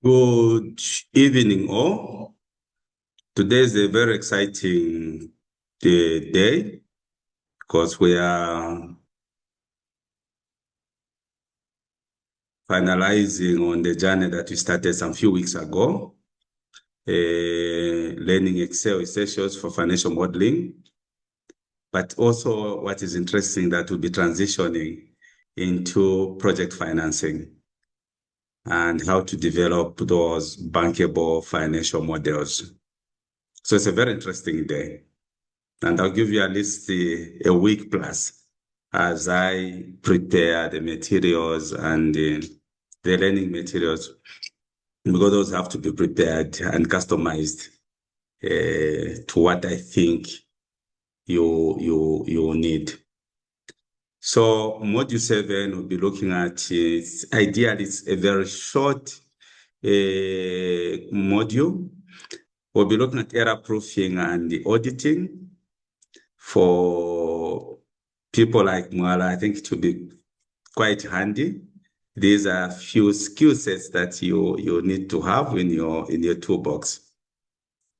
Good evening, all. Today is a very exciting day because we are finalizing on the journey that we started some few weeks ago, learning Excel essentials for financial modeling. But also what is interesting that we'll be transitioning into project financing and how to develop those bankable financial models. So it's a very interesting day. And I'll give you at least a week plus as I prepare the materials and the learning materials, because those have to be prepared and customized to what I think you need. So module 7 will be looking at, ideally it's a very short module. We'll be looking at error proofing and the auditing. For people like Mwala, I think it will be quite handy. These are a few skill sets that you need to have in your toolbox.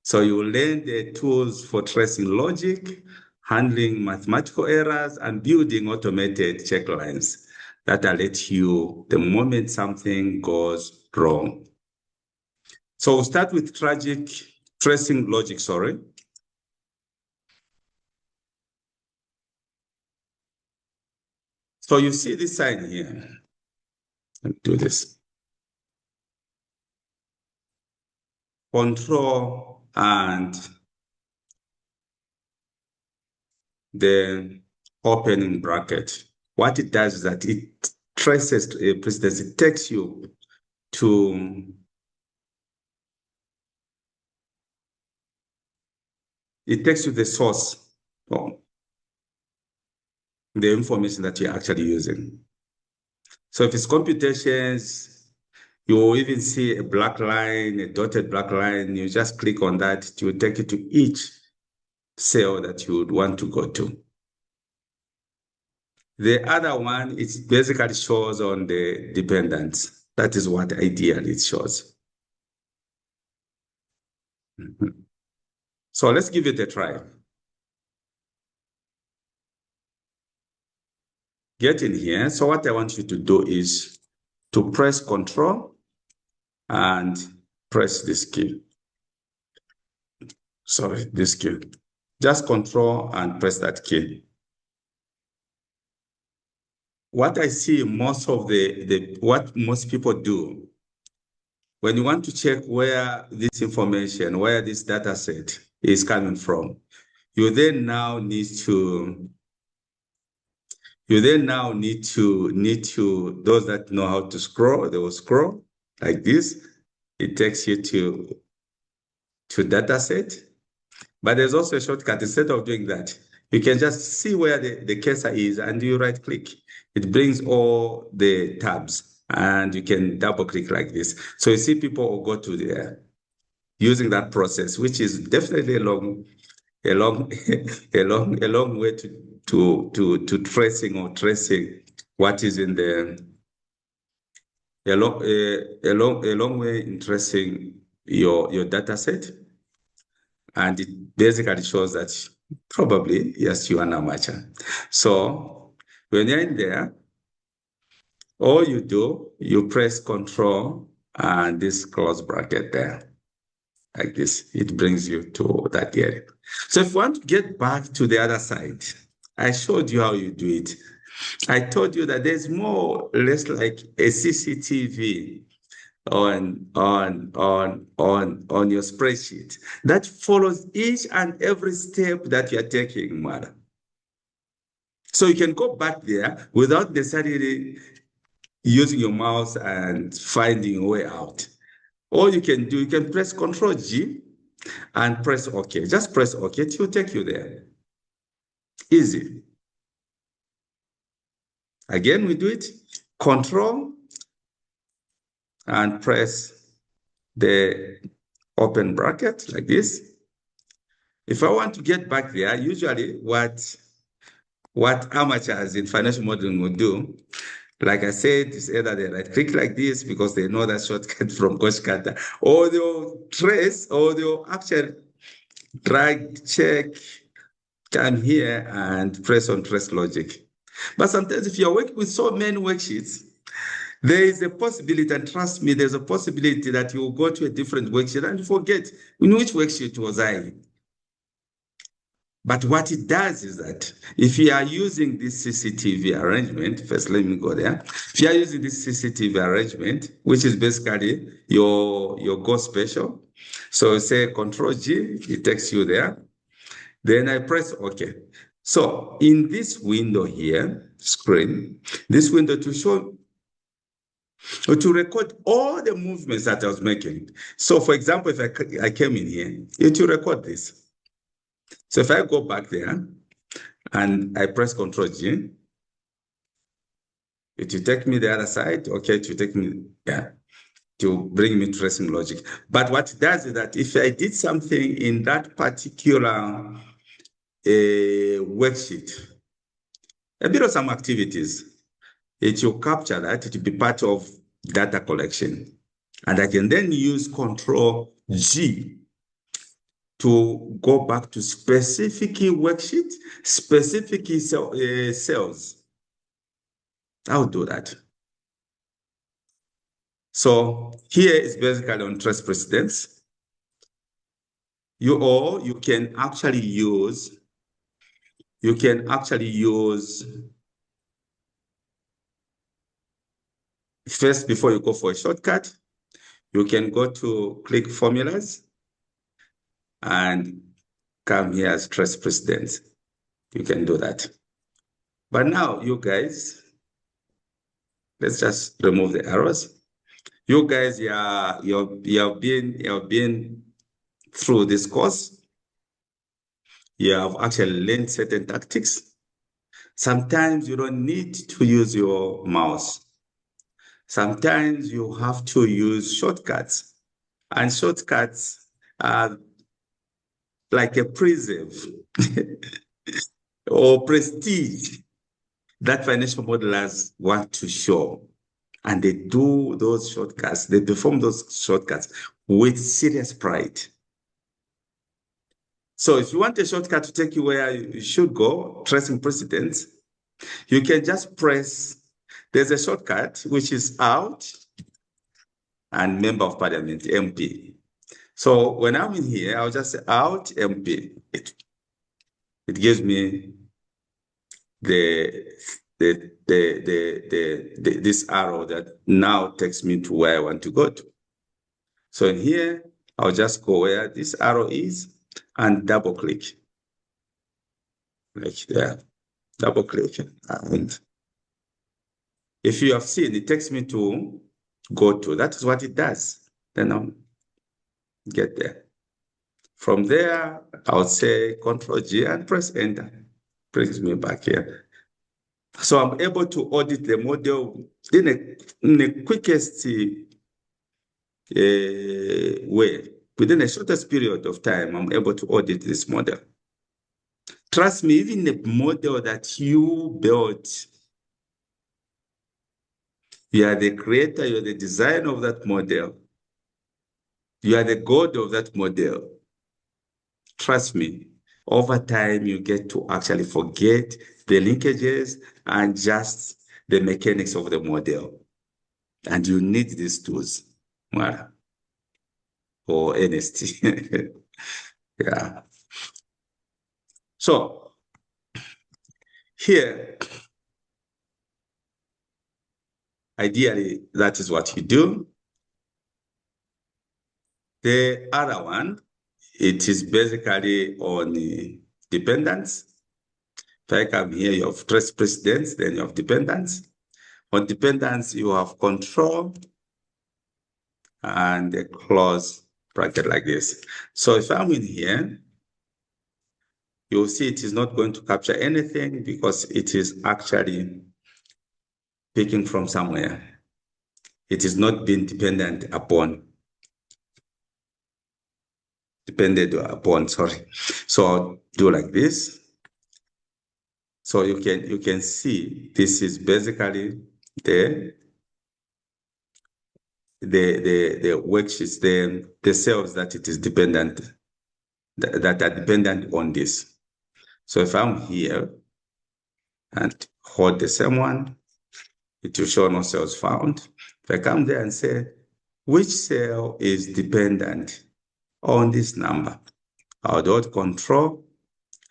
So you will learn the tools for tracing logic, handling mathematical errors, and building automated check lines that alert you the moment something goes wrong. So we'll start with tracing logic, sorry. So you see this sign here. Let me do this. Control and the opening bracket. What it does is that it traces a precedence. It takes you to the source of the information that you're actually using. So if it's computations, you will even see a black line, a dotted black line. You just click on that. It will take you to each cell that you would want to go to. The other one, it basically shows on the dependents. That is what ideally it shows. So let's give it a try. Get in here. So what I want you to do is to press Ctrl and press this key. Sorry, this key. Just Ctrl and press that key. What I see most of what most people do, when you want to check where this information, where this data set is coming from, you then now need to, those that know how to scroll, they will scroll like this. It takes you to data set. But there's also a shortcut. Instead of doing that, you can just see where the cursor is and you right click. It brings all the tabs and you can double click like this. So you see people will go to there using that process, which is definitely a long way to tracing what is in the, a long way in tracing your data set. And it basically shows that probably, yes, you are an amateur. So when you're in there, all you do, you press Ctrl and this close bracket there, like this. It brings you to that area. So if you want to get back to the other side, I showed you how you do it. I told you that there's more or less like a CCTV on your spreadsheet that follows each and every step that you're taking, Mara. So you can go back there without necessarily using your mouse and finding a way out. All you can do, you can press Ctrl G and press OK. Just press OK, it will take you there. Easy. Again, we do it, Ctrl and press the open bracket like this. If I want to get back there, usually what amateurs in financial modeling will do, Like I said, it's either they right click like this because they know that shortcut from Cutter, or they'll trace, or they'll actually drag, check, come here and press on trace logic. But sometimes if you're working with so many worksheets, there is a possibility, and trust me, there's a possibility that you will go to a different worksheet and forget in which worksheet was I. But what it does is that if you are using this CCTV arrangement, first let me go there. If you are using this CCTV arrangement, which is basically your Go special, so say Control G, it takes you there. Then I press OK. So in this window here, screen, this window to show, or to record all the movements that I was making. So for example, if I came in here, it will record this. So if I go back there and I press Ctrl G, it will take me the other side. Okay, it will take me, to bring me tracing logic. But what it does is that if I did something in that particular worksheet, a bit of some activities, it will capture that, it will be part of data collection. And I can then use Ctrl G to go back to specific worksheet, specific cells. I'll do that. So here is basically on trace precedents. You can actually use, first, before you go for a shortcut, you can go to click formulas and come here as trace precedents. You can do that. But now you guys, let's just remove the arrows. You guys, you've been through this course. You have actually learned certain tactics. Sometimes you don't need to use your mouse. Sometimes you have to use shortcuts. And shortcuts are like a preserve or prestige that financial modelers want to show. And they do those shortcuts, they perform those shortcuts with serious pride. So if you want a shortcut to take you where you should go, tracing precedents, you can just press, there's a shortcut which is out and Member of Parliament, MP. So when I'm in here, I'll just say out MP. It gives me this arrow that now takes me to where I want to go to. So in here, I'll just go where this arrow is and double click. Like there, double click. And if you have seen, it takes me to go to. That is what it does. Then I'll get there. From there, I'll say Ctrl G and press Enter. Brings me back here. So I'm able to audit the model in the quickest way. Within the shortest period of time, I'm able to audit this model. Trust me, even the model that you built, you are the creator, you're the designer of that model. You are the god of that model. Trust me, over time, you get to actually forget the linkages and just the mechanics of the model. And you need these tools, or NST. Yeah. So here, ideally, that is what you do. The other one, it is basically on dependence. If I come here, you have trace precedents, then you have dependence. On dependence, you have control and a close bracket like this. So if I'm in here, you'll see it is not going to capture anything because it is actually picking from somewhere. It is not being depended upon, sorry. So I'll do like this. So you can see this is basically the worksheets, the cells that it is dependent, that are dependent on this. So if I'm here and hold the same one, it will show no cells found. If I come there and say, which cell is dependent on this number, I'll do Ctrl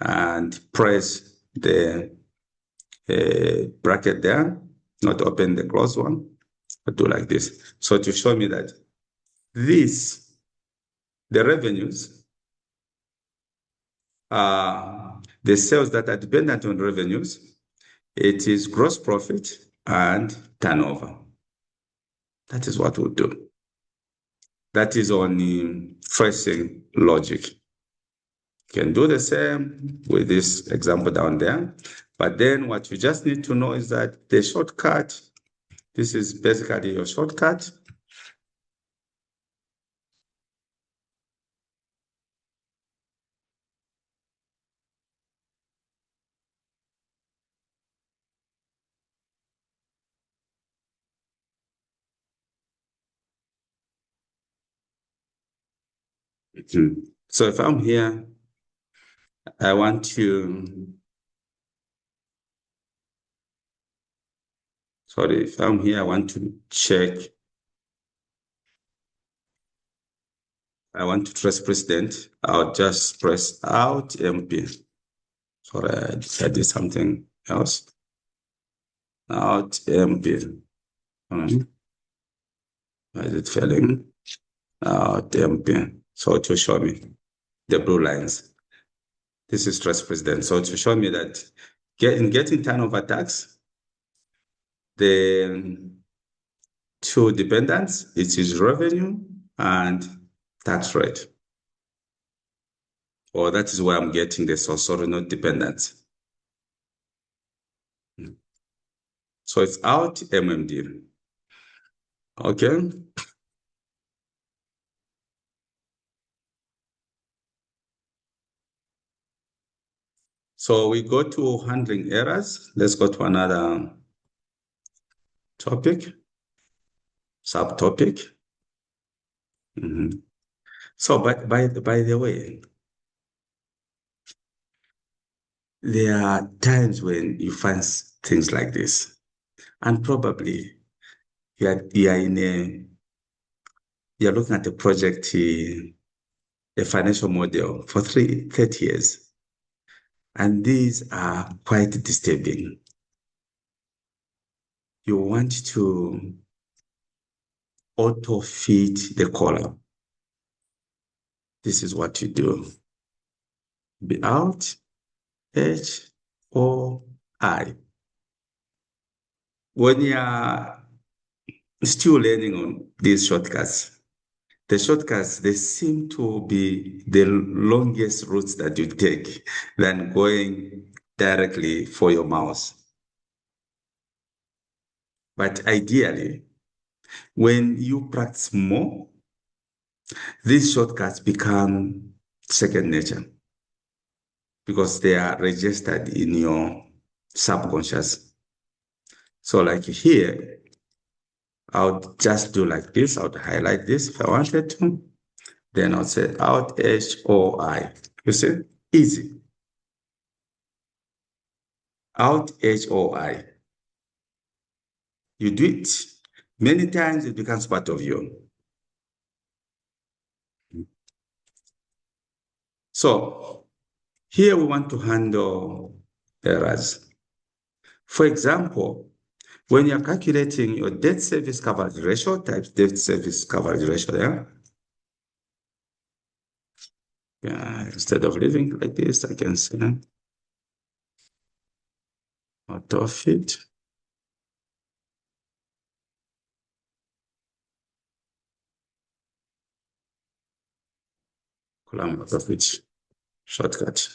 and press the bracket there, not open the closed one, but do like this. So to show me that this, the revenues, the cells that are dependent on revenues, it is gross profit and turnover. That is what we'll do. That is on tracing logic. You can do the same with this example down there. But then what you just need to know is that the shortcut, this is basically your shortcut. So if I'm here, I want to, sorry, if I'm here, I want to check, I want to trace precedent, I'll just press Alt MP. Sorry, I did something else. Alt MP. Why is it failing? Alt MP. So to show me the blue lines. This is trace precedent. So to show me that in getting turnover tax, the two dependents, it is revenue and tax rate. Or that is where I'm getting the source, sorry, not dependents. So it's out MMD. Okay. So we go to handling errors. Let's go to another topic, subtopic. So, by the way, there are times when you find things like this, and probably you're looking at a project, a financial model for 30 years, and these are quite disturbing. You want to auto-fit the column. This is what you do. Be out, H, O, I. When you are still learning on these shortcuts, the shortcuts, they seem to be the longest routes that you take than going directly for your mouse. But ideally, when you practice more, these shortcuts become second nature because they are registered in your subconscious. So like here, I'll just do like this. I'll highlight this if I wanted to. Then I'll say out HOI. You see? Easy. Out HOI. You do it many times, it becomes part of you. So here we want to handle errors. For example, when you're calculating your debt service coverage ratio, type debt service coverage ratio there. Yeah, instead of leaving like this, I can say auto fit. Column auto fit shortcut.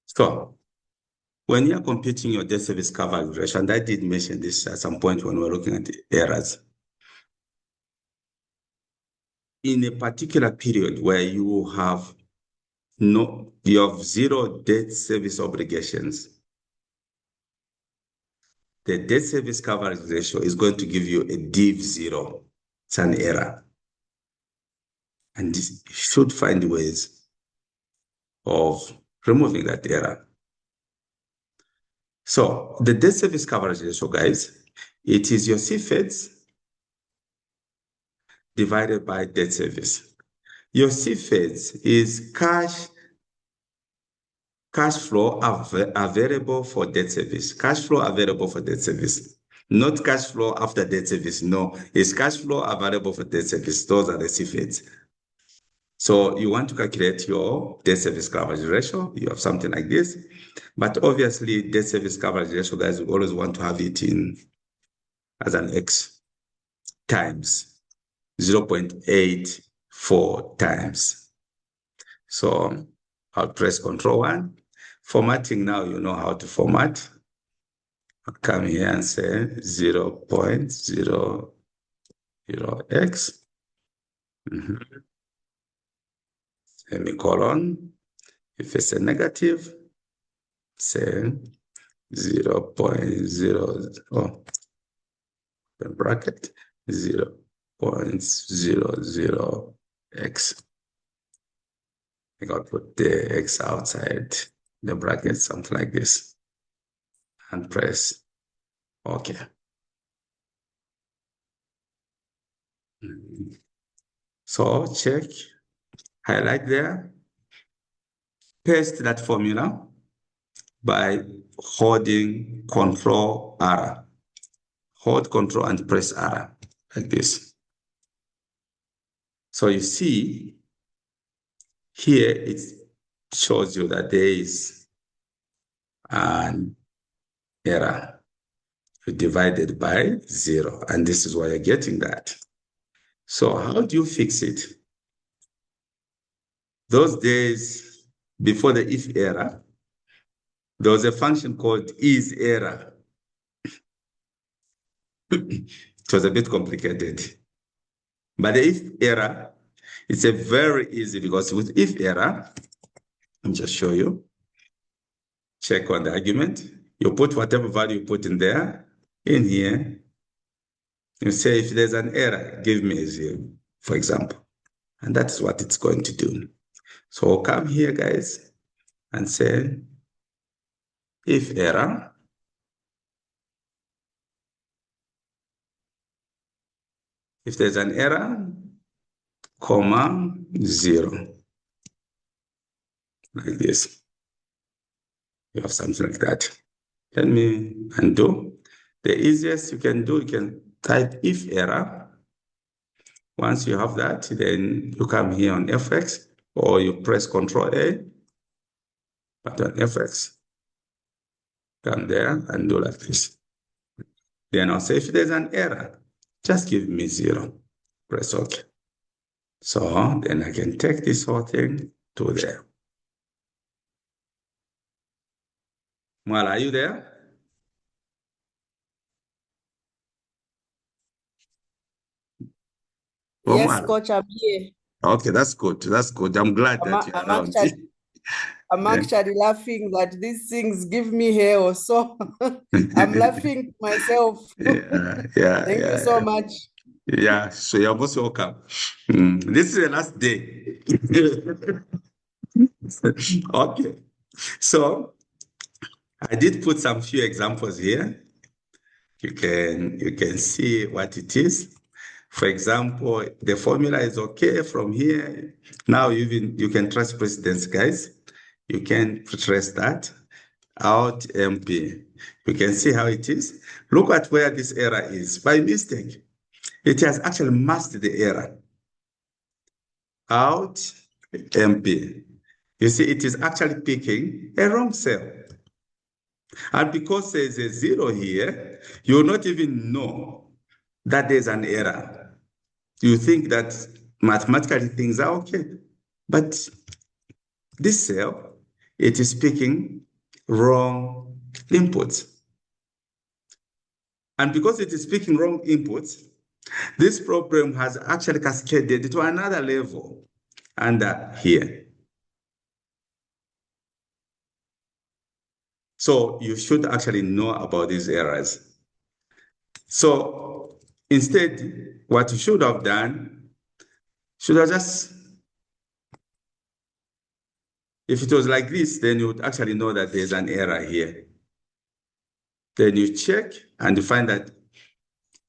So when you're computing your debt service coverage ratio, and I did mention this at some point when we were looking at the errors, in a particular period where you have zero debt service obligations, the debt service coverage ratio is going to give you a div 0. It's an error. And you should find ways of removing that error. So the debt service coverage ratio, guys, it is your CFEDs divided by debt service. Your CFEDs is cash flow available for debt service. Cash flow available for debt service. Not cash flow after debt service. No, it's cash flow available for debt service. Those are the CFEDs. So you want to calculate your debt service coverage ratio. You have something like this. But obviously, debt service coverage ratio, guys, we always want to have it in as an X times 0.84 times. So I'll press Ctrl 1. Formatting now, you know how to format. I'll come here and say 0.00x. Semicolon. If it's a negative, say 0.00, the bracket 0.00x. I got to put the x outside the bracket, something like this, and press OK. So check, highlight there, paste that formula by holding Ctrl R. Hold Ctrl and press R like this. So you see here it shows you that there is an error divided by 0, and this is why you're getting that. So how do you fix it? Those days before the if error, there was a function called isError. It was a bit complicated. But the if error, it's a very easy, because with if error, let me just show you. Check on the argument. You put whatever value you put in there, in here. You say, if there's an error, give me a 0, for example. And that's what it's going to do. So we'll come here, guys, and say, if error, if there's an error, comma 0, like this. You have something like that. Let me undo. The easiest you can do, you can type if error. Once you have that, then you come here on FX, or you press Ctrl A, but on FX, come there and do like this. Then I'll say, if there's an error, just give me 0. Press OK. So then I can take this whole thing to there. Well, are you there? Yes, Coach, I'm here. Okay, that's good. That's good. I'm glad that you're around. I'm actually laughing that these things give me hair or so. I'm laughing myself. Thank you so much. Yeah, so you're most welcome. This is the last day. Okay, so I did put some few examples here. You can see what it is. For example, the formula is okay from here. Now you can trace precedents, guys. You can trace that out MP. You can see how it is. Look at where this error is. By mistake, it has actually masked the error. Out MP. You see, it is actually picking a wrong cell. And because there's a 0 here, you will not even know that there's an error. You think that mathematically things are okay. But this cell, it is picking wrong inputs. And because it is picking wrong inputs, This problem has actually cascaded to another level under here. So you should actually know about these errors. So instead, what you should have done, should have just, if it was like this, then you would actually know that there's an error here. Then you check and you find that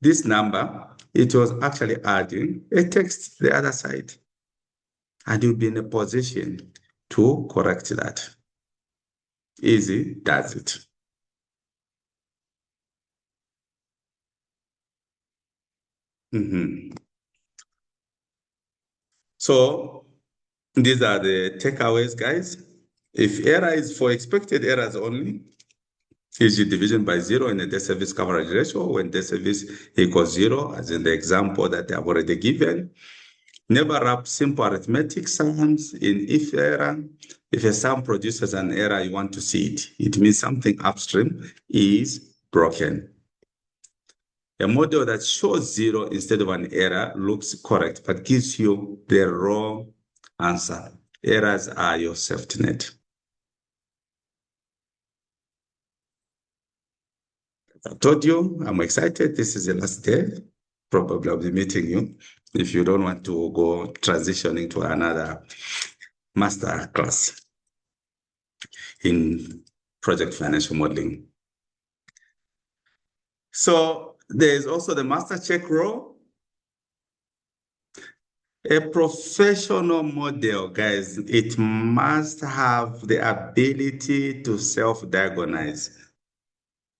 this number, it was actually adding a text the other side. And you'll be in a position to correct that. Easy does it. So these are the takeaways, guys. If error is for expected errors only, is your division by 0 in the debt service coverage ratio when debt service equals 0, as in the example that I've already given. Never wrap simple arithmetic sums in if error. If a sum produces an error, you want to see it. It means something upstream is broken. A model that shows 0 instead of an error looks correct, but gives you the wrong answer. Errors are your safety net. I told you, I'm excited. This is the last day. Probably I'll be meeting you if you don't want to go transitioning to another master class in project financial modeling. So there's also the master check role. A professional model, guys, it must have the ability to self-diagnose.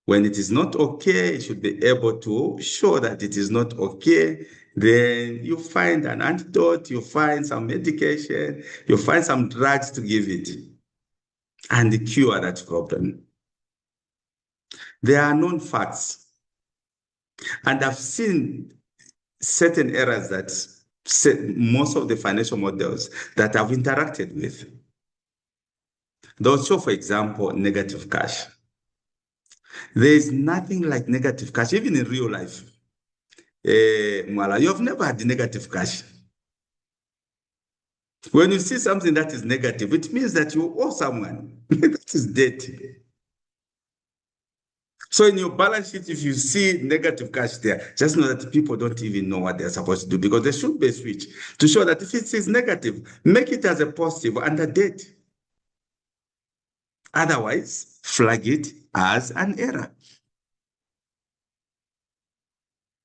When it is not okay, it should be able to show that it is not okay. Then you find an antidote, you find some medication, you find some drugs to give it and cure that problem. There are known facts. And I've seen certain errors that most of the financial models that I've interacted with. They'll show, for example, negative cash. There is nothing like negative cash, even in real life. Mwala, you have never had negative cash. When you see something that is negative, it means that you owe someone. That is debt. So in your balance sheet, if you see negative cash there, just know that people don't even know what they're supposed to do, because there should be a switch to show that if it is negative, make it as a positive under debt. Otherwise, flag it as an error.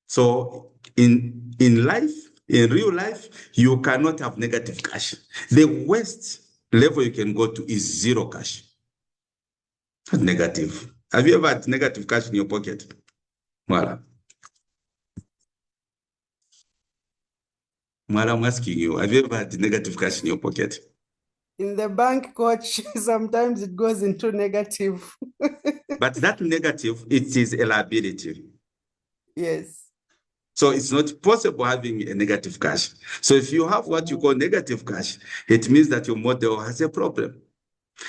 So in life, in real life, you cannot have negative cash. The worst level you can go to is 0 cash. Not negative. Have you ever had negative cash in your pocket? Mwala. Mwala, I'm asking you, have you ever had negative cash in your pocket? In the bank, coach, sometimes it goes into negative. But that negative, it is a liability. Yes. So it's not possible having a negative cash. So if you have what you call negative cash, it means that your model has a problem.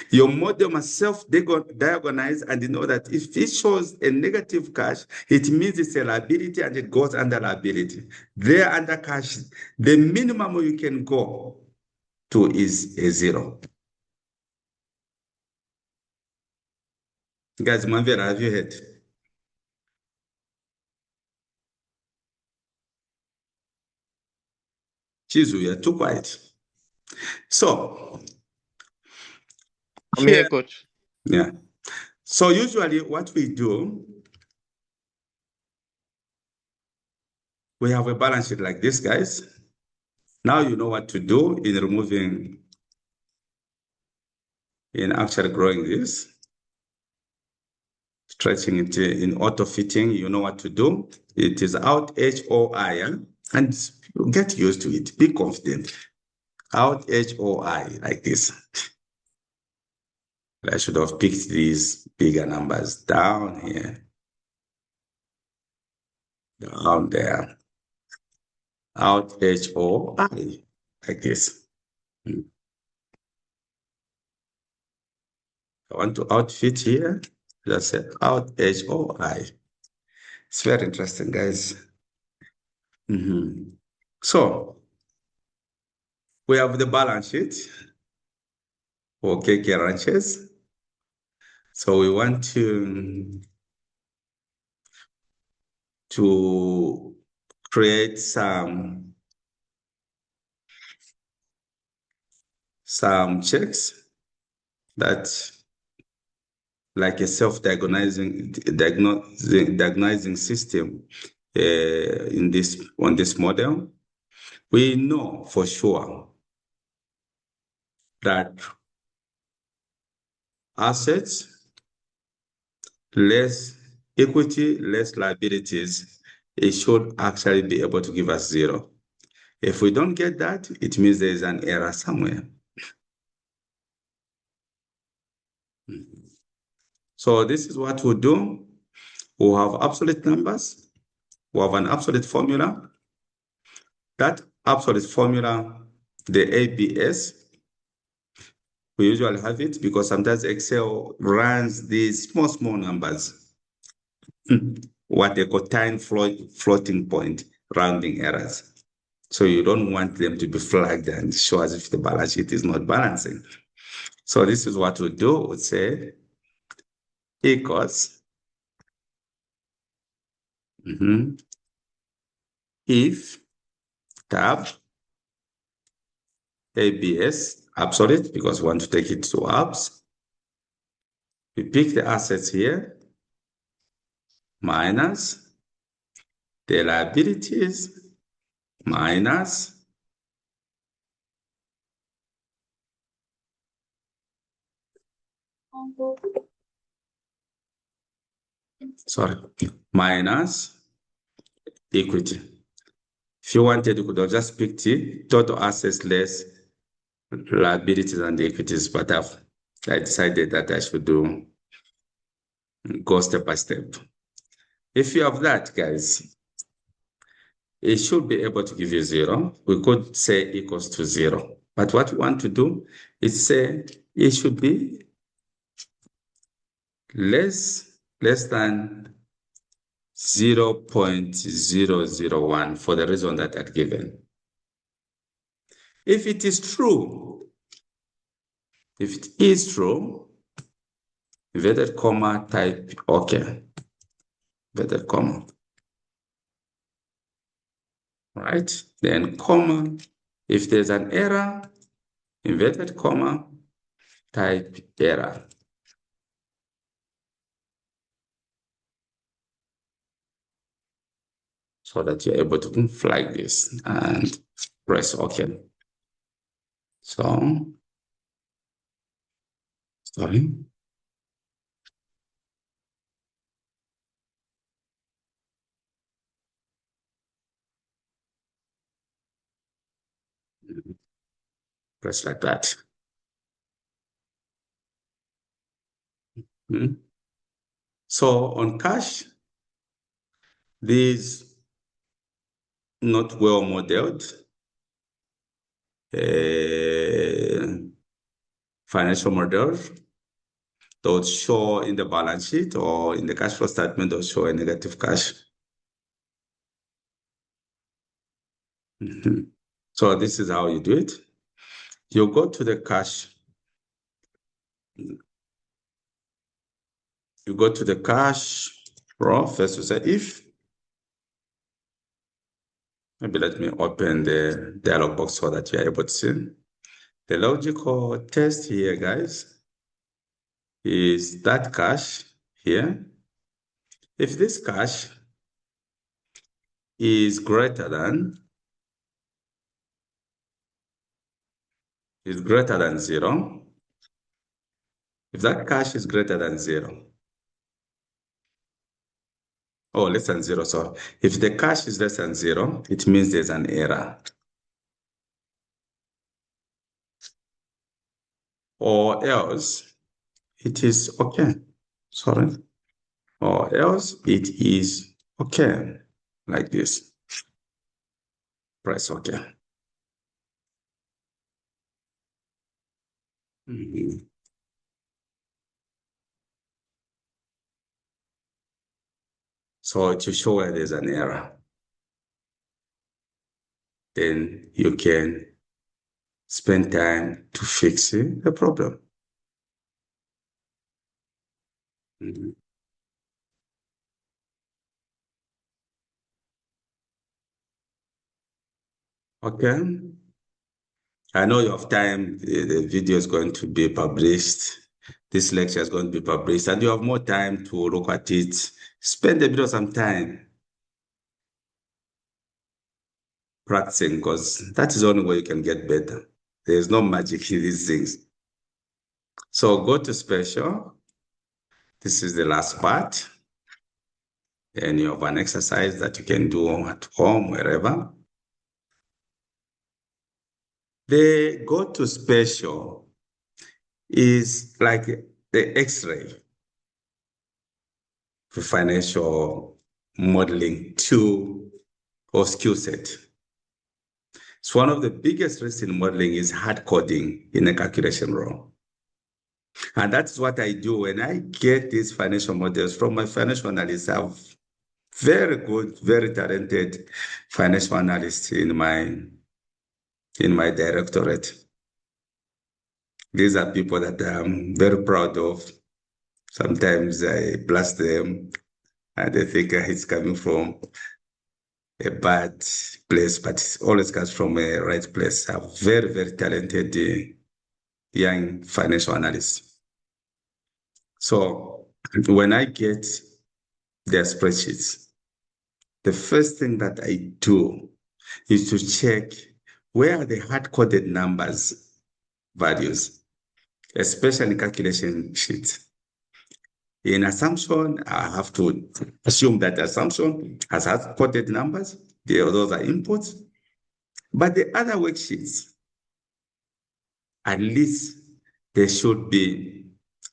Your model must self-diagnose and know that if it shows a negative cash, it means it's a liability and it goes under liability. There under cash, the minimum you can go to is a 0. Guys, Manvera, have you heard? Chizu, you're too quiet. So, I'm here, coach. Yeah. So usually what we do, we have a balance sheet like this, guys. Now you know what to do in removing, in actually growing this, stretching it in auto fitting. You know what to do. It is out HOI, and get used to it. Be confident. Out HOI like this. I should have picked these bigger numbers down here, down there. Out HOI like this. I want to outfit here. Just say out HOI. It's very interesting, guys. So we have the balance sheet for KK ranches. So we want to create some checks that like a diagnosing system on this model. We know for sure that assets less equity, less liabilities, it should actually be able to give us 0. If we don't get that, it means there is an error somewhere. So this is what we'll do. We'll have absolute numbers. We'll have an absolute formula. That absolute formula, the ABS, we usually have it because sometimes Excel runs these small numbers, what they call time floating point rounding errors. So you don't want them to be flagged and show as if the balance sheet is not balancing. So this is what we'll do. We'll say equals if tab ABS absolute, because we want to take it to apps. We pick the assets here, minus the liabilities, minus minus equity. If you wanted, you could have just picked the total assets less liabilities and the equities, but I decided that I should go step by step. If you have that, guys, it should be able to give you 0. We could say equals to 0. But what we want to do is say it should be less than 0.001 for the reason that I've given. If it is true, inverted comma, type OK. Inverted comma. Right? Then comma. If there's an error, inverted comma, type error. So that you're able to flag this and press OK. So, sorry. Press like that. So on cash, these not well modeled financial models, they'll show in the balance sheet or in the cash flow statement, they'll show a negative cash. So this is how you do it. You go to the cash. You go to the cash row. First you say if. Maybe let me open the dialog box so that you're able to see. The logical test here, guys, is that cash here. If this cash is greater than 0, if that cash is greater than 0, oh, less than 0, sorry. If the cash is less than 0, it means there's an error. Or else it is okay. Sorry. Or else it is okay. Like this. Press OK. So to show where there's an error. then you can spend time to fix the problem. Mhm. Okay. I know you have time. The video is going to be published. This lecture is going to be published, and you have more time to look at it. Spend a bit of some time practicing, because that is the only way you can get better. There is no magic in these things. So go to special. This is the last part. And you have an exercise that you can do at home, wherever. The go to special is like the X-ray for financial modeling tool or skill set. So one of the biggest risks in modeling is hard coding in a calculation role. And that's what I do when I get these financial models from my financial analysts. I have very good, very talented financial analysts in my directorate. These are people that I'm very proud of. Sometimes I blast them and they think it's coming from a bad place, but it always comes from a right place. I have very, very talented young financial analysts. So when I get their spreadsheets, the first thing that I do is to check where are the hard-coded numbers values, especially calculation sheets. In assumption, I have to assume that assumption has hard-coded numbers. Those are inputs. But the other worksheets, at least they should be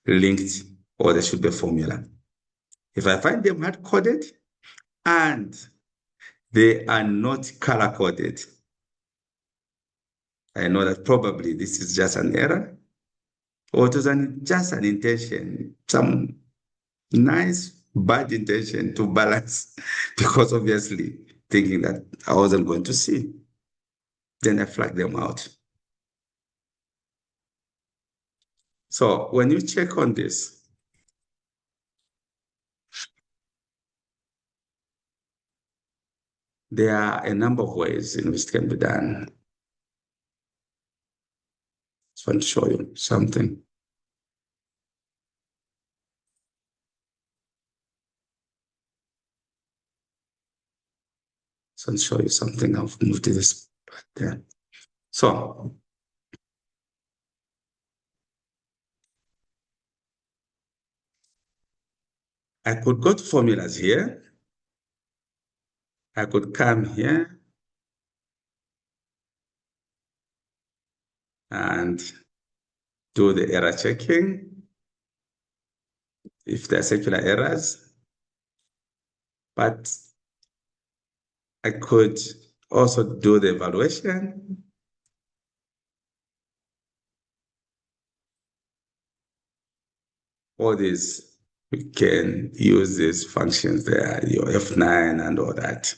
linked or there should be a formula. If I find them hard-coded and they are not color-coded, I know that probably this is just an error, or it was just an intention, some nice bad intention to balance, because obviously thinking that I wasn't going to see. Then I flag them out. So when you check on this, there are a number of ways in which it can be done. Just want to show you something. So I'll show you something. I'll move to this part there. So I could go to formulas here. I could come here and do the error checking if there are circular errors. But I could also do the evaluation. All these, we can use these functions there, your F9 and all that.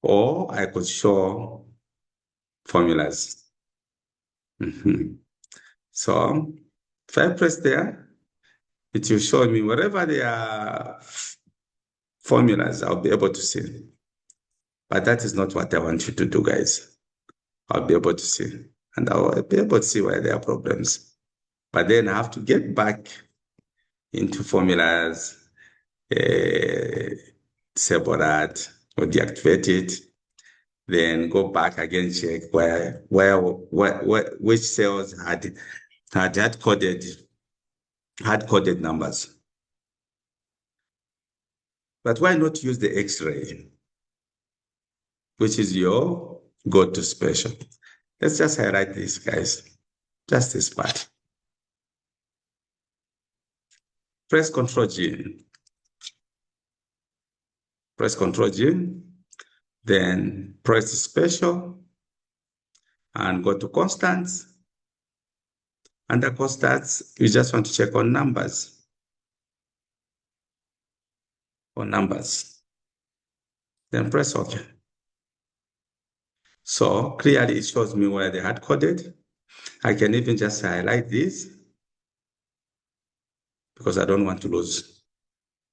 Or I could show formulas. So if I press there, it will show me wherever there are formulas, I'll be able to see. But that is not what I want you to do, guys. I'll be able to see. And I'll be able to see where there are problems. But then I have to get back into formulas, disable that or deactivate it, then go back again, check which cells had hard-coded numbers. But why not use the X-ray, which is your go-to special? Let's just highlight this, guys, just this part. Press Ctrl G. Press Ctrl G, then press special and go to constants. Under constants, you just want to check on numbers. then press OK. So clearly it shows me where they had coded. I can even just highlight this because I don't want to lose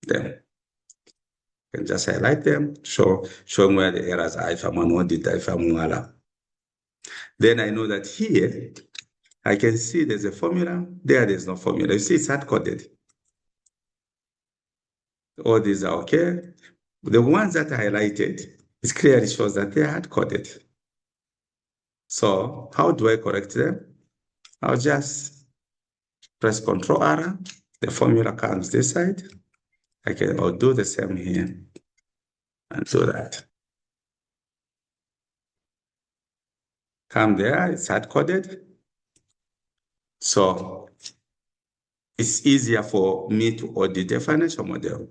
them. I can just highlight them, showing where the errors are if I'm on audit, if I'm on. Then I know that here, I can see there's a formula. There's no formula. You see, it's hard-coded. All these are okay. The ones that are highlighted, it clearly shows that they're hard-coded. So how do I correct them? I'll just press Ctrl R. The formula comes this side. I'll do the same here and do that. Come there, it's hard-coded. So it's easier for me to audit a financial model.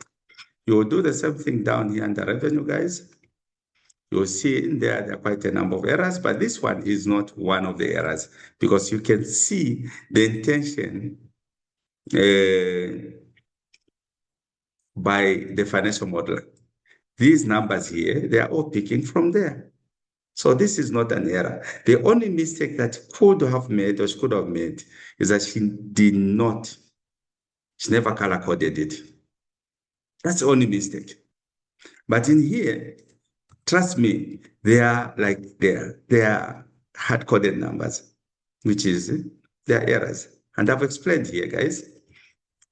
You will do the same thing down here under revenue, guys. You'll see in there are quite a number of errors, but this one is not one of the errors because you can see the intention by the financial model. These numbers here, they are all picking from there. So this is not an error. The only mistake that could have made or she could have made is that she never color-coded it. That's the only mistake. But in here, trust me, they are hard-coded numbers, which is their errors. And I've explained here, guys.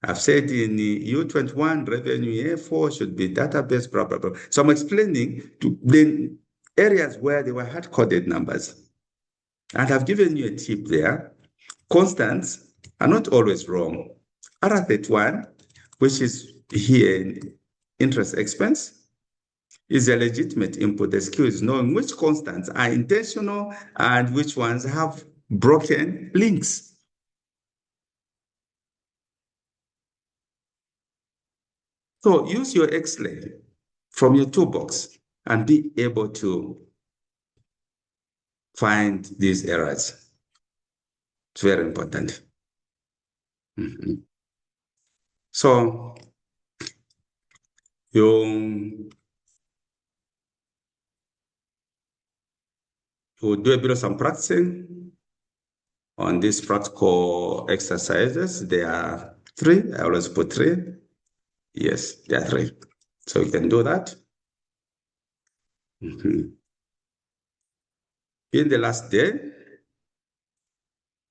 I've said in U21, revenue A4 should be database, blah, blah, blah. So I'm explaining to the areas where they were hard-coded numbers. And I've given you a tip there. Constants are not always wrong. R31, which is here in interest expense, is a legitimate input. The skill is knowing which constants are intentional and which ones have broken links. So use your Excel from your toolbox and be able to find these errors. It's very important. So you'll do a bit of some practicing on these practical exercises. There are 3. I always put 3. Yes, there are 3. So you can do that. In the last day,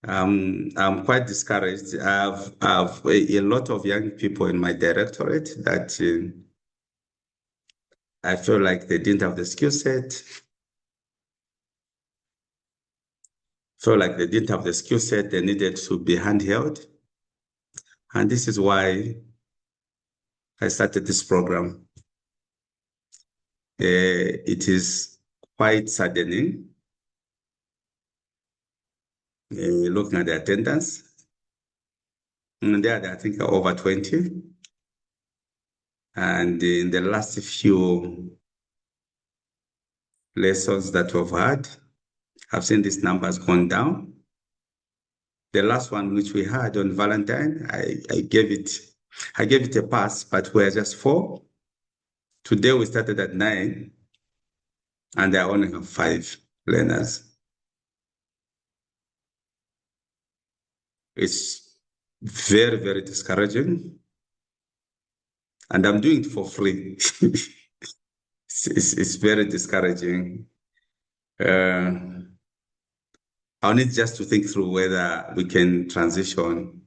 I'm quite discouraged. I've a lot of young people in my directorate that I feel like they didn't have the skill set. They needed to be handheld. And this is why I started this program. It is quite saddening looking at the attendance. And there, I think, are over 20. And in the last few lessons that we've had, I've seen these numbers gone down. The last one which we had on Valentine, I gave it a pass, but we're just 4. Today we started at 9, and I only have 5 learners. It's very, very discouraging. And I'm doing it for free. It's very discouraging. I'll need just to think through whether we can transition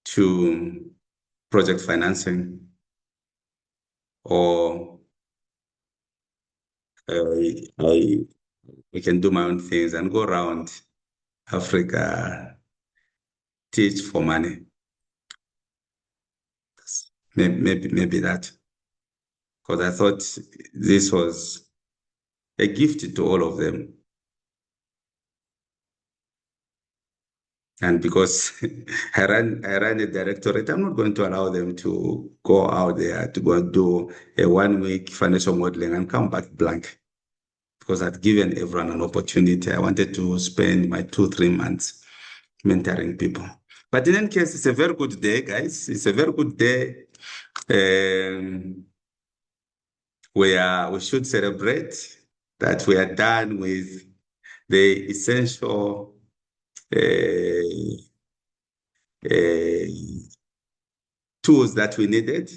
to project financing or we can do my own things and go around Africa, teach for money. Maybe that. Because I thought this was a gift to all of them. And because I ran a directorate, I'm not going to allow them to go out there to go and do a 1-week financial modeling and come back blank. Because I'd given everyone an opportunity. I wanted to spend my 2-3 months mentoring people. But in any case, it's a very good day, guys. It's a very good day. we should celebrate that we are done with the essential tools that we needed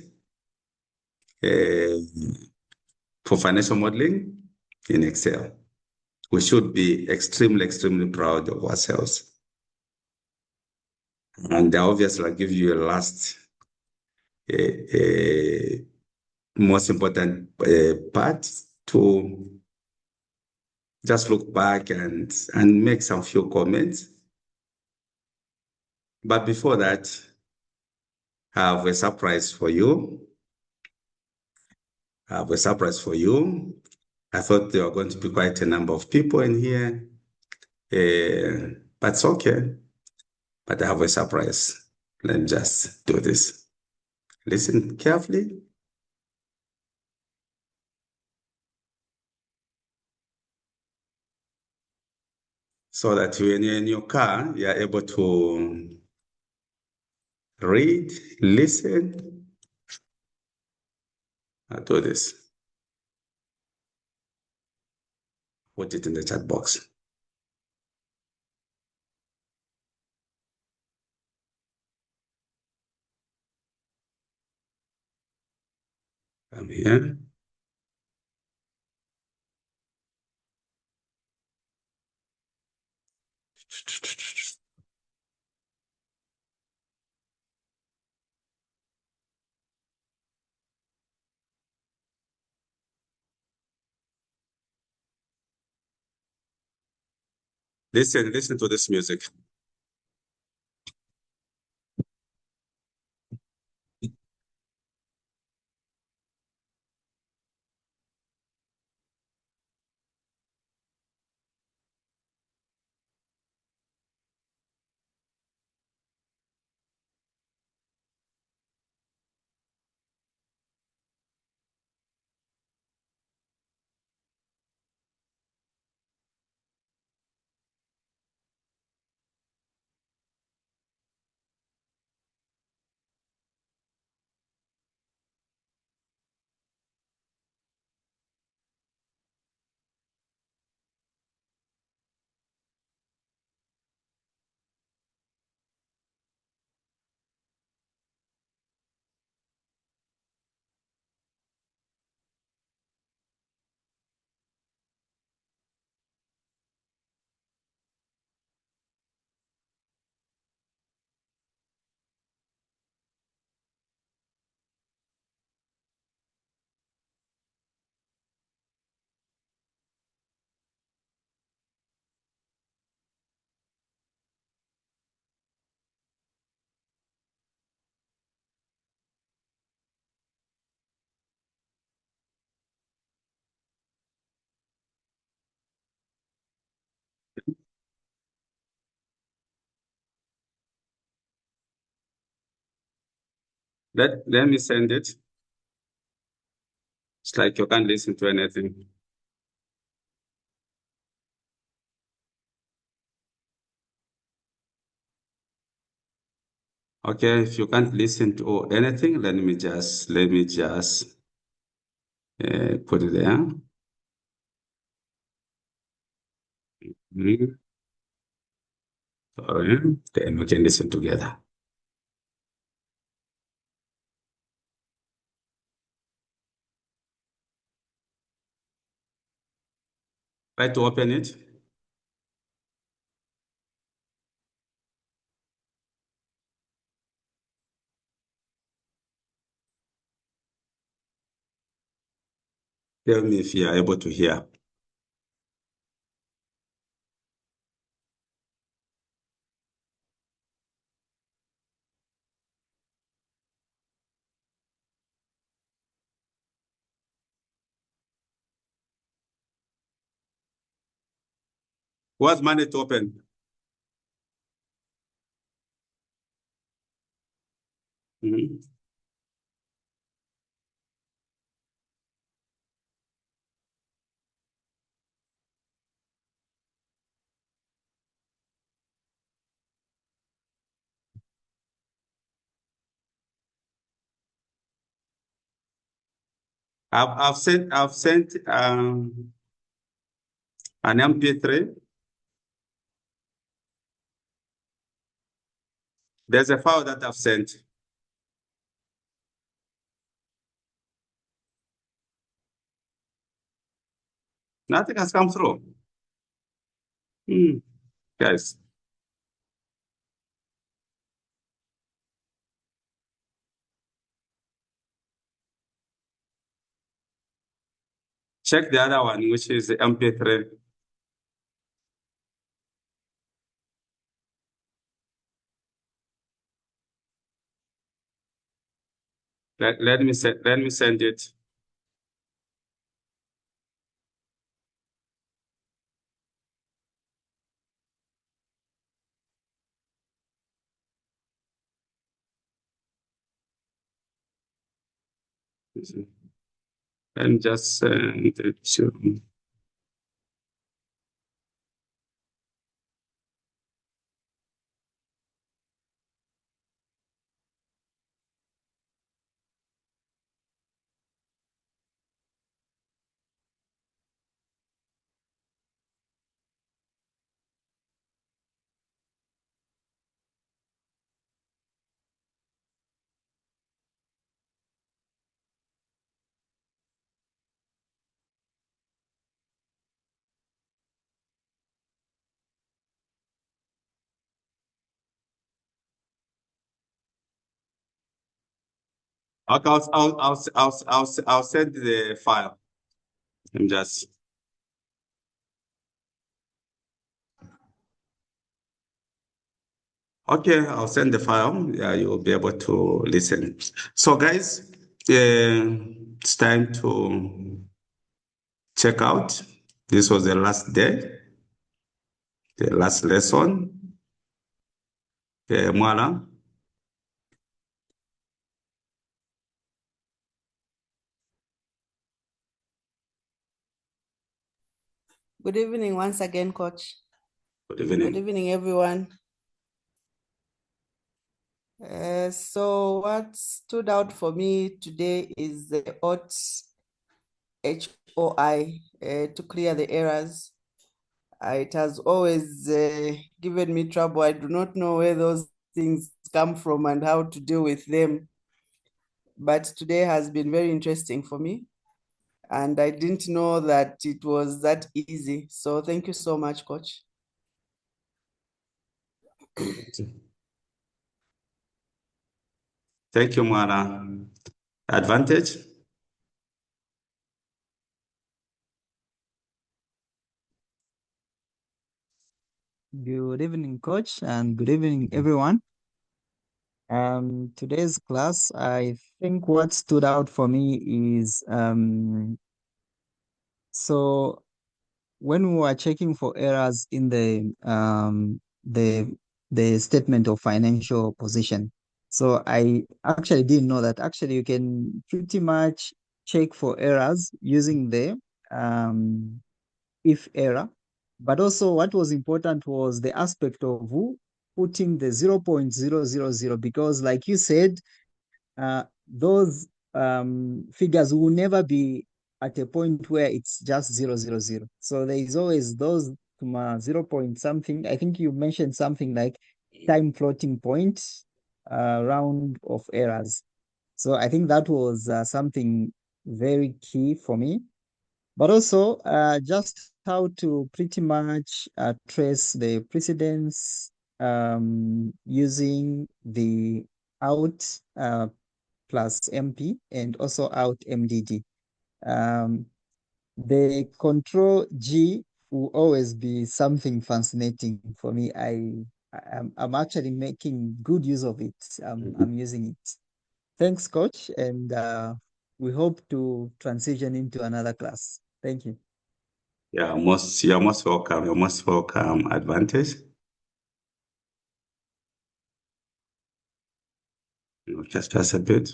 for financial modeling in Excel. We should be extremely, extremely proud of ourselves. And obviously, I'll give you a last, most important part to just look back and make some few comments. But before that, I have a surprise for you. I have a surprise for you. I thought there were going to be quite a number of people in here, but it's okay. But I have a surprise. Let me just do this. Listen carefully. So that when you're in your car, you're able to read, listen. I'll do this. Put it in the chat box. Come here. Listen to this music. Let me send it. It's like you can't listen to anything. Okay, if you can't listen to anything, let me just put it there. Sorry. Then we can listen together. Try to open it. Tell me if you are able to hear. What's money to open? Mhm. I've sent an MP3. There's a file that I've sent. Nothing has come through. Guys. Check the other one, which is the MP3. Let me send it. And just send it to. Okay, I'll send the file. I'm just. Okay, I'll send the file. Yeah, you'll be able to listen. So, guys, it's time to check out. This was the last day, the last lesson. Mwala. Good evening once again, Coach. Good evening. Good evening, everyone. So what stood out for me today is the HOI to clear the errors. It has always given me trouble. I do not know where those things come from and how to deal with them. But today has been very interesting for me. And I didn't know that it was that easy. So thank you so much, Coach. Thank you, Mara. Advantage? Good evening, Coach, and good evening, everyone. Today's class, I think what stood out for me is so when we were checking for errors in the statement of financial position. So I actually didn't know that actually you can pretty much check for errors using the if error. But also what was important was the aspect of who putting the 0.000, because like you said, those figures will never be at a point where it's just 000. So there is always those 0 point something. I think you mentioned something like time floating point round of errors. So I think that was something very key for me. But also just how to pretty much trace the precedents using the out plus MP and out MDD. Um, the control G will always be something fascinating for me. I'm actually making good use of it. I'm using it. Thanks, Coach, and we hope to transition into another class. Thank you. Yeah, you're most welcome. You're most welcome, Advantage. Just a bit.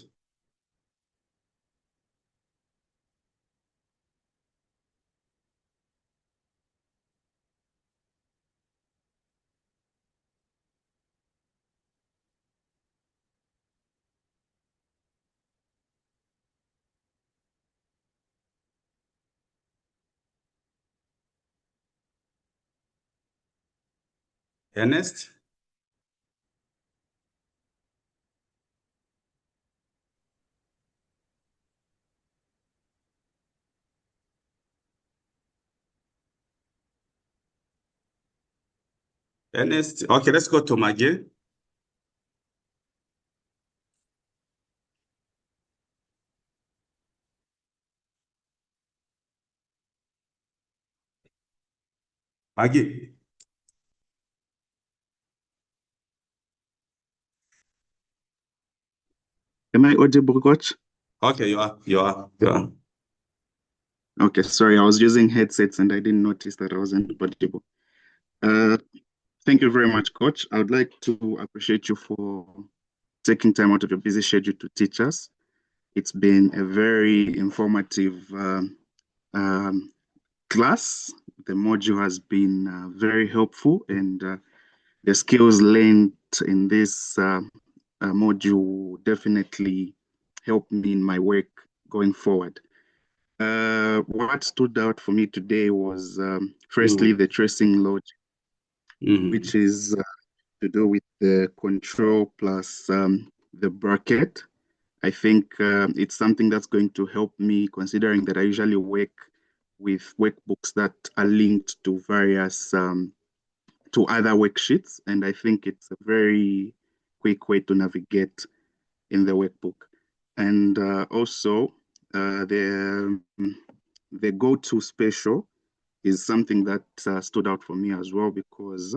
Ernest? Ernest? Okay, let's go to Maggie. Maggie? Am I audible, Coach? Okay, you are. Okay, sorry, I was using headsets and I didn't notice that I wasn't audible. Thank you very much, Coach. I would like to appreciate you for taking time out of your busy schedule to teach us. It's been a very informative class. The module has been very helpful, and the skills learned in this module definitely help me in my work going forward. What stood out for me today was firstly the tracing logic, which is to do with the control plus the bracket. I think it's something that's going to help me, considering that I usually work with workbooks that are linked to various to other worksheets, and I think it's a very quick way to navigate in the workbook. And also the go-to special is something that stood out for me as well, because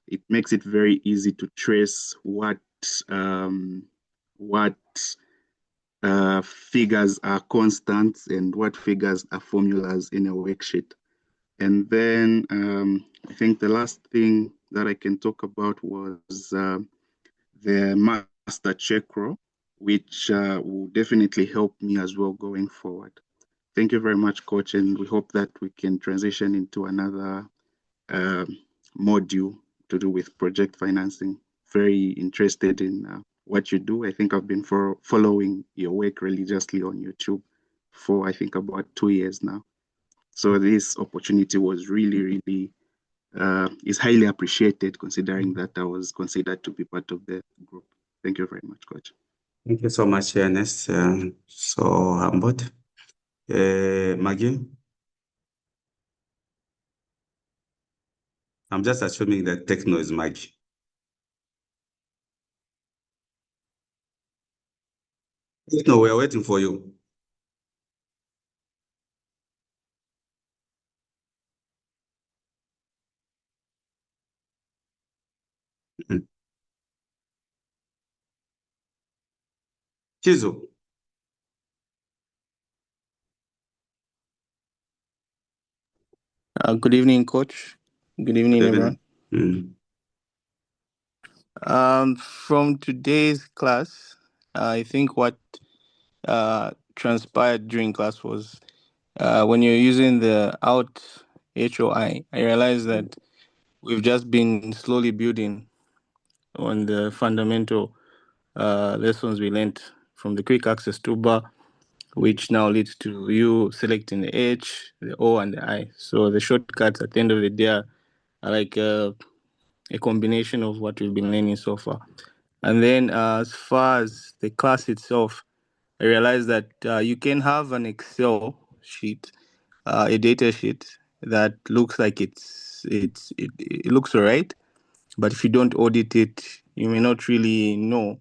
it makes it very easy to trace what figures are constants and what figures are formulas in a worksheet. And then I think the last thing that I can talk about was the master check row, which will definitely help me as well going forward. Thank you very much, Coach, and we hope that we can transition into another module to do with project financing. Very interested in what you do. I think I've been following your work religiously on YouTube for, I think, about 2 years now. So this opportunity was really is highly appreciated, considering that I was considered to be part of the group. Thank you very much, Coach. Thank you so much, Ernest. So humbled. Maggie? I'm just assuming that techno is Maggie. Techno, we are waiting for you. Chizo. Good evening, Coach. Good evening, everyone. From today's class, I think what transpired during class was when you're using the out HOI, I realized that we've just been slowly building on the fundamental lessons we learned from the quick access toolbar, which now leads to you selecting the H, the O, and the I. So the shortcuts at the end of the day are like a combination of what we've been learning so far. And then as far as the class itself, I realized that you can have an Excel sheet, a data sheet that looks like it looks all right, but if you don't audit it, you may not really know.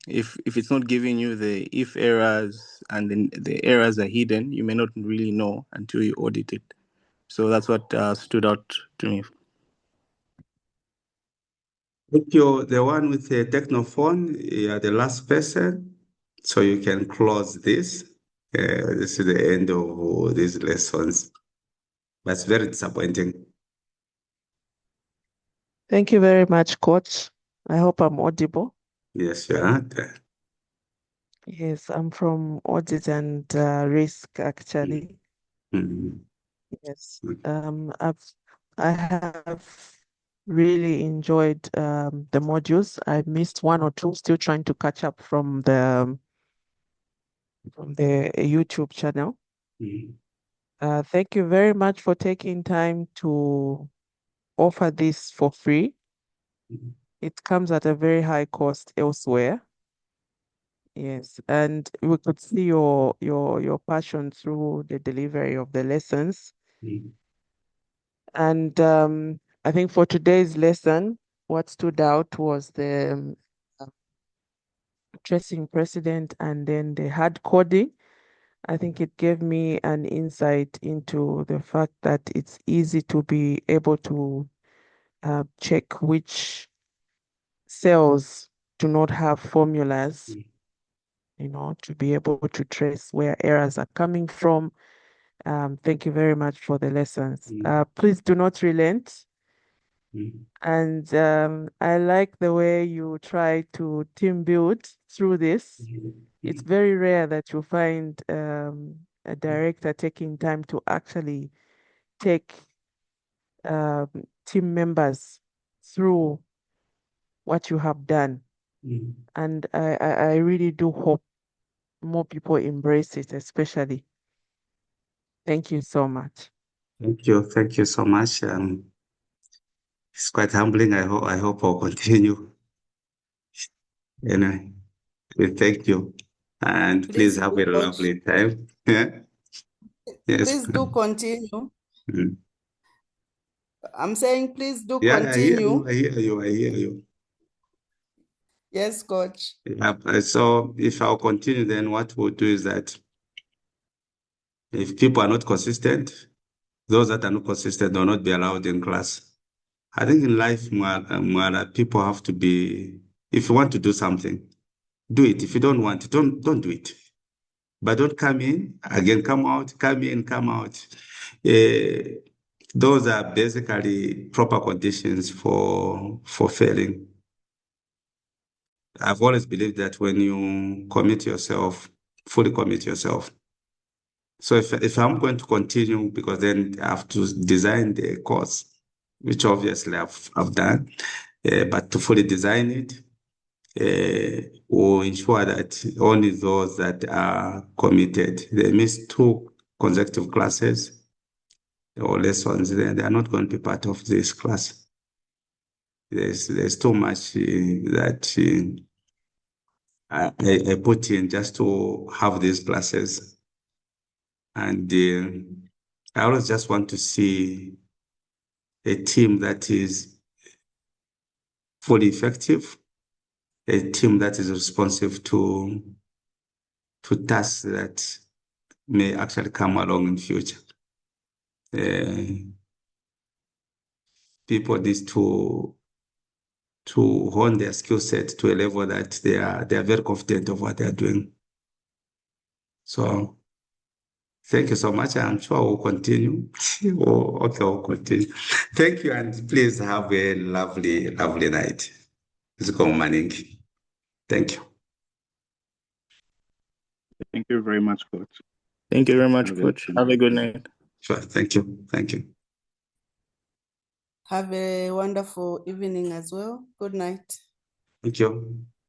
If it's not giving you the if errors and then the errors are hidden, you may not really know until you audit it. So that's what stood out to me. If you're the one with the technophone, you're the last person, so you can close this. This is the end of these lessons. That's very disappointing. Thank you very much, Coach. I hope I'm audible. Yes, you are. Yes, I'm from audit and risk, actually. Yes. I have really enjoyed the modules. I missed one or two, still trying to catch up from the YouTube channel. Thank you very much for taking time to offer this for free. It comes at a very high cost elsewhere. Yes, and we could see your passion through the delivery of the lessons. And I think for today's lesson, what stood out was the tracing precedent and then the hard coding. I think it gave me an insight into the fact that it's easy to be able to check which cells do not have formulas, to be able to trace where errors are coming from. Thank you very much for the lessons. Please do not relent. And I like the way you try to team build through this. It's very rare that you find a director taking time to actually take team members through what you have done. And I really do hope more people embrace it, especially. Thank you so much. Thank you so much. It's quite humbling. I hope I'll continue. Anyway, thank you, and please have a lovely time. Yeah. Yes. Please do continue. Mm. I'm saying please do Yeah, continue. I hear you. Yes, coach. Yeah, so if I'll continue, then what we'll do is that if people are not consistent, those that are not consistent will not be allowed in class. I think in life, people have to be, if you want to do something, do it. If you don't want it, don't do it. But don't come in, again, come out, come in, come out. Those are basically proper conditions for failing. I've always believed that when you commit yourself, fully commit yourself. So if I'm going to continue, because then I have to design the course, which obviously I've done, but to fully design it, will ensure that only those that are committed, they miss 2 consecutive classes or lessons, then they are not going to be part of this class. There's too much that I put in just to have these classes. And I always just want to see a team that is fully effective, a team that is responsive to tasks that may actually come along in future. People need to hone their skill set to a level that they are very confident of what they are doing. So thank you so much. I'm sure we'll continue. Okay, we'll continue. Thank you, and please have a lovely, lovely night. It's good morning. Thank you. Thank you very much, Coach. Thank you very much, Coach. Have a good night. Sure. Thank you. Thank you. Have a wonderful evening as well. Good night. Thank you.